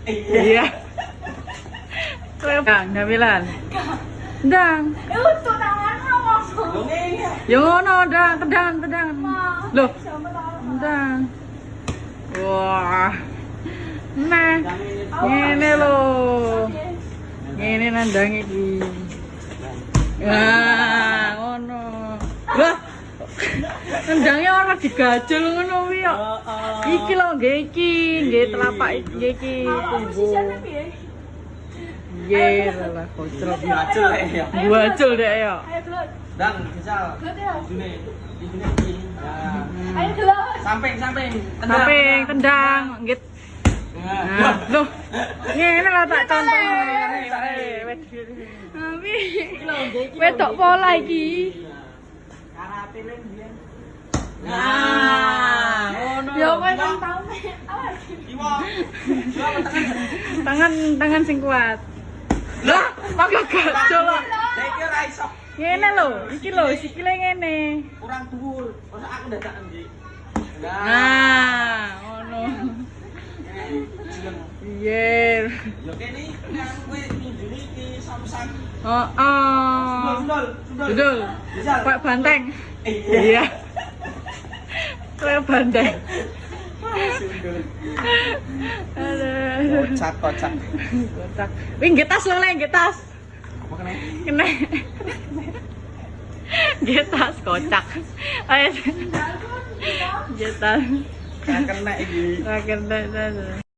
Iya. Dang, Namilan. Dang. Untuk tangan langsung. Yo ngono, dang, tendang. Loh. Dang. Wah. Nah. Ngene lho. Ngene nandang iki. Wah, ngono. Lah. Tendangnya ora digajul ngono kuwi kok. Iki lho, nggih iki, nggih telapak iki tunggu. Nggih, lah kocrok Bacul ya. Bacul dek ya. Ayo gelut. Dang, misal idune iki. Nah. Ayo gelut. Samping. Samping tendang, nggih. Nah, loh. Ngene lah tak contoh. Tapi wedok pola iki. Karate len biyen. Nah, ngono. Ya kowe kan tau mek. Iwo. Tangan sing kuat. Lah, pakai gajol lah. Lah iki ora iso. Ngene lho, iki lho sikile ngene. Kurang dhuwur. Masa aku dadakan iki. Nah, ngono. Iya. Yo kene nek kowe nunjuni iki samsak. Oh. Sundul. Betul. Pak Banteng. Iya. Kayak banteng. Sundul. Aduh. Kocak. Kocak. Wih, nggih tas lho, nggih tas. Apa kene? Kene. Nggih tas kocak. Ayo. Nggih tas. Kena iki. Ra kena.